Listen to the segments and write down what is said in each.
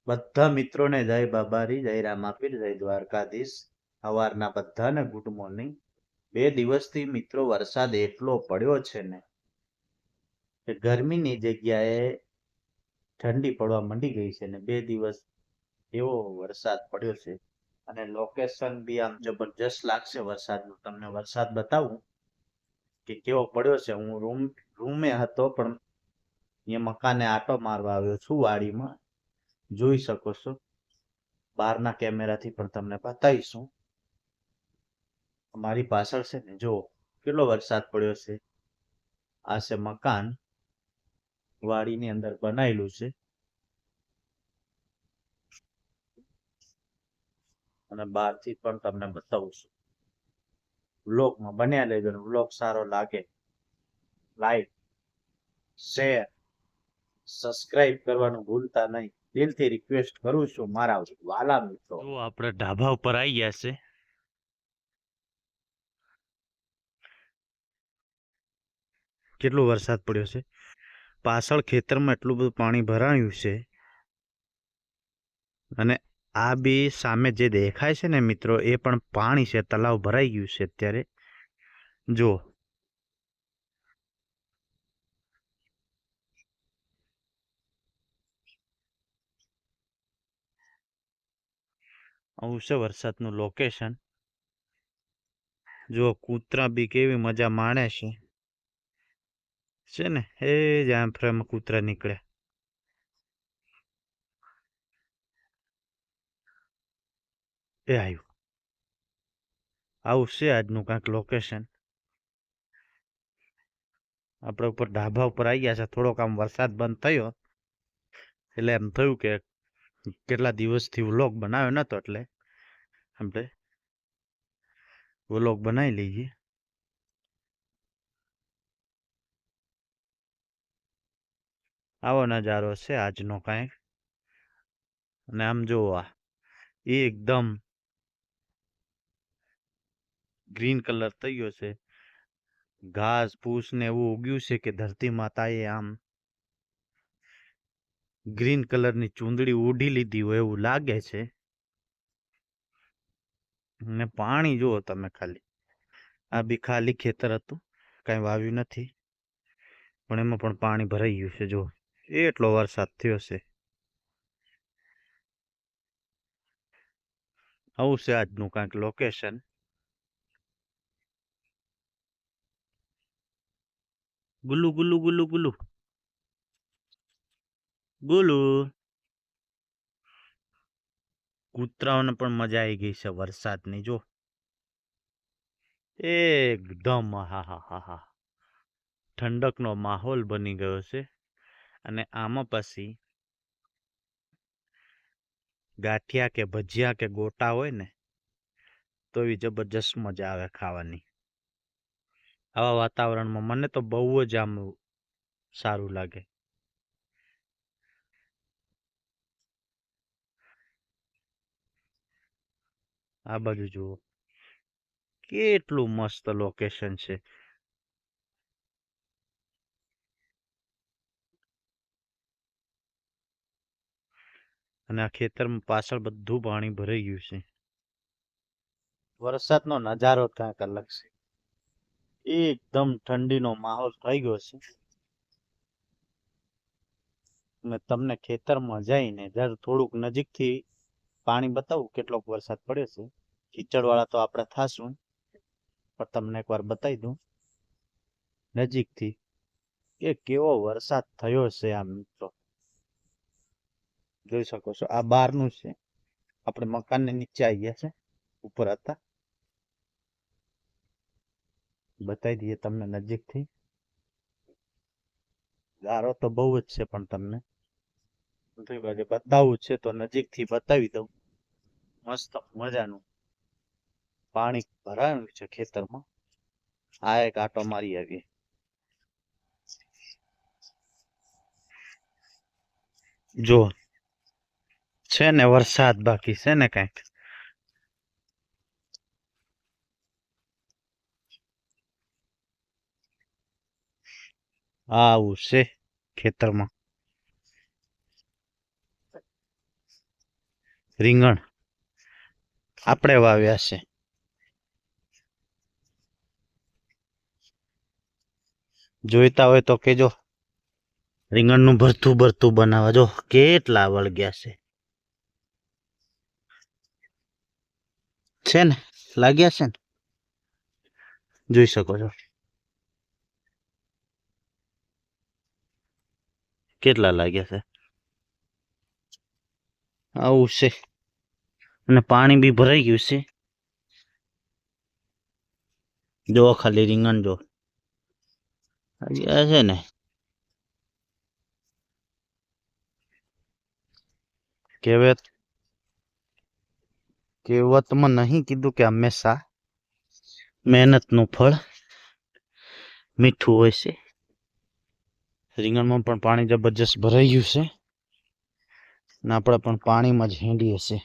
બધા મિત્રોને જય બાબારી, જય રામાપીર, જય દ્વારકાધીશ. સવારના બધાને ગુડ મોર્નિંગ. 2 દિવસથી મિત્રો વરસાદ એટલો પડ્યો છે ને કે ગરમીની જગ્યાએ ઠંડી પડવા માંડી ગઈ છે ને 2 દિવસ એવો વરસાદ પડ્યો છે અને લોકેશન બી આમ જબરજસ્ત લાગશે વરસાદનું. તમને વરસાદ બતાવું કે કેવો પડ્યો છે. હું રૂમે હતો પણ એ મકાને આટો મારવા આવ્યો છું વાડીમાં. જોઈ શકો છો. બહારના કેમેરાથી પણ તમને બતાવીશું. મારી પાછળ છે ને જો કેટલો વરસાદ પડ્યો છે. આ છે મકાન, વાડીની અંદર બનાવેલું છે અને બહારથી પણ તમને બતાવું છું. વ્લોગમાં બન્યા લેજો. વ્લોગ સારો લાગે લાઈક, શેર, સબસ્ક્રાઇબ કરવાનું ભૂલતા નહીં. દિલથી રિક્વેસ્ટ કરું છું મારા વાલા મિત્રો. જો આપણે ઢાબા ઉપર આવી ગયા છે. કેટલો વરસાદ પડ્યો છે. પાછળ ખેતરમાં એટલું બધું પાણી ભરાયું છે અને આ બી સામે જે દેખાય છે ને મિત્રો એ પણ પાણી છે. તલાવ ભરાઈ ગયું છે અત્યારે. જો આવું છે વરસાદનું લોકેશન. જો કૂતરા બી કેવી મજા માણે છે ને એ જ્યાં ફ્રેમ કૂતરા નીકળે. એ આવ્યું. આવું છે આજનું કાંઈક લોકેશન. આપણે ઉપર ઢાબા ઉપર આવી ગયા છે. થોડોક આમ વરસાદ બંધ થયો એટલે એમ થયું કે કેટલા દિવસથી વ્લોગ બનાવ્યો નતો એટલે આપણે વ્લોગ બનાવી લઈએ. આવો નજારો છે આજનો કાંઈક. અને આમ જોવા એકદમ ગ્રીન કલર થઈ ગયો છે. ઘાસ ફૂસ ને એવું ઉગ્યું છે કે ધરતી માતાએ આમ ગ્રીન કલરની ચૂંદડી ઓઢી લીધી હોય એવું લાગે છે. ને પાણી જુઓ તમે ખાલી. આ બી ખાલી ખેતર હતું, કાંઈ વાવ્યું નથી, પણ એમાં પણ પાણી ભરાઈ ગયું છે. જો એટલો વરસાદ થયો છે. આવું છે આજનું કાંઈક લોકેશન. ગુલ્લુ ગુલ્લુ ગુલ્લુ ગુલ્લુ ગુલ્લુ. કૂતરાઓને પણ મજા આવી ગઈ છે વરસાદની. જો એકદમ હા હા હા હા ઠંડકનો માહોલ બની ગયો છે. અને આમાં પછી ગાંઠિયા કે ભજીયા કે ગોટા હોય ને તો એવી જબરજસ્ત મજા આવે ખાવાની. આવા વાતાવરણમાં મને તો બહુ જ આમ સારું લાગે. આ બાજુ જુઓ કેટલું મસ્ત લોકેશન છે. અને આ ખેતરમાં પાછળ બધું પાણી ભરાઈ ગયું છે. વરસાદનો નજારો કાંઈક અલગ છે. એકદમ ઠંડીનો માહોલ થઈ ગયો છે. અને તમને ખેતરમાં જઈને જરા થોડુંક નજીકથી પાણી બતાવું કેટલોક વરસાદ પડ્યો છે. કીચડવાળા તો આપણે થાશું પણ તમને એકવાર બતાવી દઉં નજીકથી કે કેવો વરસાદ થયો છે. આ મિત્રો જોઈ શકો છો. આ બહારનું છે. આપણે મકાનને નીચે આવી ગયા છે. ઉપર હતા બતાવી દઈએ તમને નજીકથી. ગારો તો બહુ જ છે પણ તમને બતાવવું છે તો નજીકથી બતાવી દઉં. મસ્ત મજાનું પાણી ભરાયું છે ખેતરમાં. આ એક આટો મારી આવીએ. જો છે ને વરસાદ બાકી છે ને કાંઈક. આવું છે ખેતરમાં. રીંગણ આપણે વાવ્યા છે. જોઈતા હોય તો કેજો. રીંગણનું ભરતું ભરતું બનાવવા જો કેટલા વળગ્યા છે ને, લાગ્યા છે ને, જોઈ શકો છો કેટલા લાગ્યા છે. આવું છે અને પાણી બી ભરાઈ ગયું છે. જો ખાલી રીંગણ જો છે ને, કહેવતમાં નહીં કીધું કે હંમેશા મહેનતનું ફળ મીઠું હોય છે. રીંગણમાં પણ પાણી જબરજસ્ત ભરાઈ ગયું છે ને આપણે પણ પાણીમાં જ હેંડીએ છે.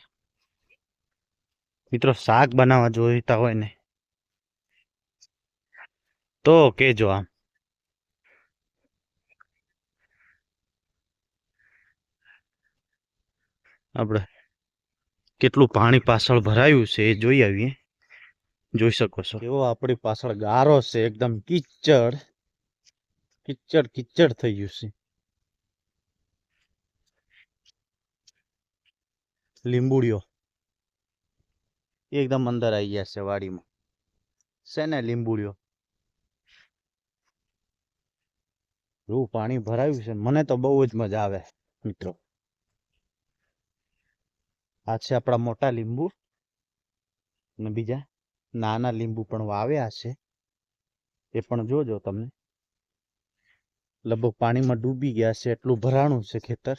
મિત્રો શાક બનાવવા જોઈતા હોય ને તો કેજો. આમ આપણે કેટલું પાણી પાછળ ભરાયું છે એ જોઈ આવીએ. જોઈ શકો છો એવો આપણી પાછળ ગારો છે, એકદમ કિચડ કિચડ કિચડ થઈ ગયું છે. લીંબુડીઓ એકદમ અંદર આવી ગયા છે વાડીમાં છે ને. લીંબુડીઓ રૂ પાણી ભરાયું છે. મને તો બહુ જ મજા આવે મિત્રો. આ છે આપણા મોટા લીંબુ અને બીજા નાના લીંબુ પણ વાવ્યા છે. એ પણ જોજો તમને. લગભગ પાણીમાં ડૂબી ગયા છે, એટલું ભરાણું છે ખેતર.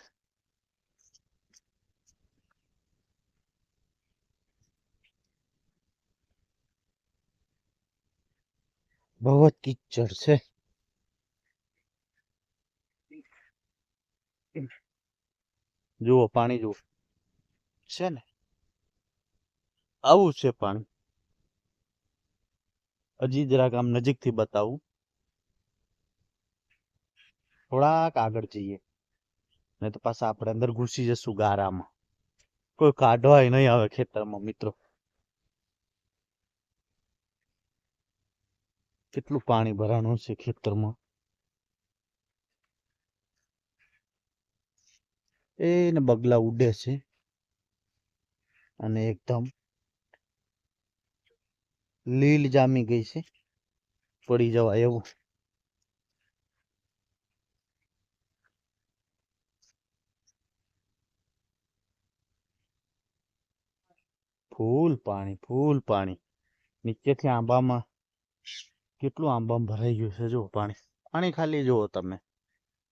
બહુ જ કિચડ છે. જુઓ પાણી જુઓ છે ને, આવું છે પાણી. હજી જરાક આમ નજીકથી બતાવું. થોડાક આગળ જઈએ ને તો પાછા આપણે અંદર ઘૂસી જશું ગારામાં. કોઈ કાઢવાય નહીં આવે ખેતરમાં મિત્રો. કેટલું પાણી ભરાણું છે ખેતરમાં. એને બગલા ઉડે છે અને એકદમ લીલ જામી ગઈ છે, પડી જવાય એવું. ફૂલ પાણી. નીચેથી આંબામાં કેટલું આંબામાં ભરાઈ ગયું છે. જો પાણી ખાલી જુઓ તમે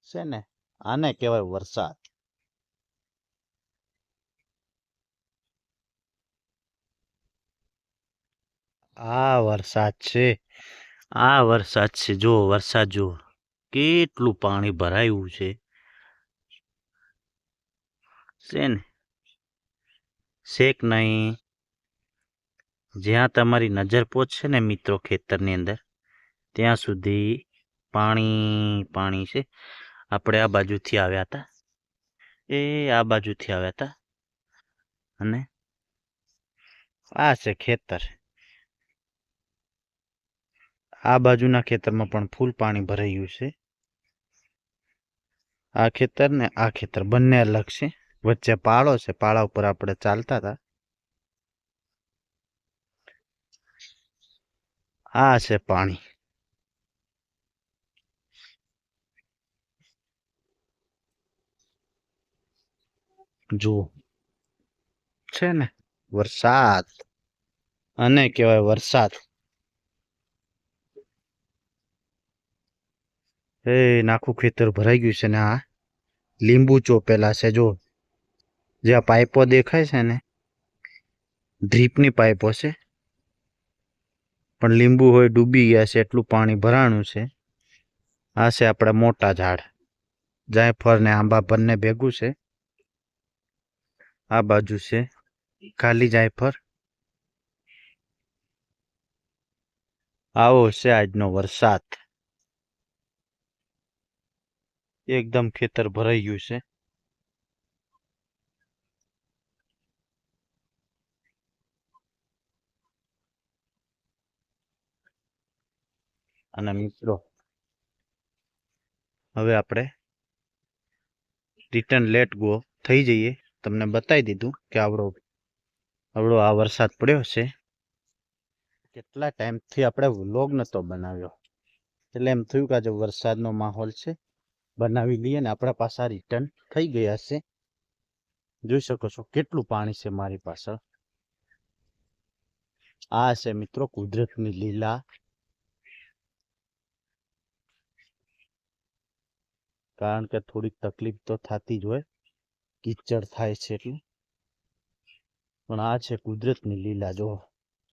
છે ને. આને કહેવાય વરસાદ. આ વરસાદ છે, જો વરસાદ જુઓ કેટલું પાણી ભરાયું છે ને. શેક નહીં, જ્યાં તમારી નજર પહોંચશે ને મિત્રો ખેતરની અંદર ત્યાં સુધી પાણી છે. આપણે આ બાજુથી આવ્યા હતા, અને આ છે ખેતર. આ બાજુના ખેતરમાં પણ ફૂલ પાણી ભરાઈ ગયું છે. આ ખેતર ને આ ખેતર બંને અલગ છે. વચ્ચે પાળો છે, પાળા ઉપર આપણે ચાલતા હતા. આ છે પાણી. જુઓ છે ને, વરસાદ અને કહેવાય વરસાદ. નાખું ખેતર ભરાઈ ગયું છે ને આ લીંબુ ચોપેલા છે. જો જ્યાં પાઇપો દેખાય છે ને, ડ્રીપની પાઇપો છે, પણ લીંબુ હોય ડૂબી ગયા છે, એટલું પાણી ભરાણું છે. આ છે આપણા મોટા ઝાડ, જાયફળ ને આંબા બંને ભેગું છે. આ બાજુ છે ખાલી જાયફળ. આવો છે આજનો વરસાદ. એકદમ ખેતર ભરાઈ ગયું છે. અને મિત્રો હવે આપણે રિટર્ન લેટ ગો થઈ જઈએ. તમને બતાવી દીધું કે આવડો આ વરસાદ પડ્યો છે. કેટલા ટાઈમથી આપણે વ્લોગ નતો બનાવ્યો, એટલે એમ થયું કે આજે વરસાદનો માહોલ છે, બનાવી લઈએ. ને આપણા પાછા રિટર્ન થઈ ગયા છે. જોઈ શકો છો કેટલું પાણી છે મારી પાછળ. આ છે મિત્રો કુદરતની લીલા. કારણ કે થોડીક તકલીફ તો થતી જ હોય, કીચડ થાય છે એટલે. પણ આ છે કુદરતની લીલા. જો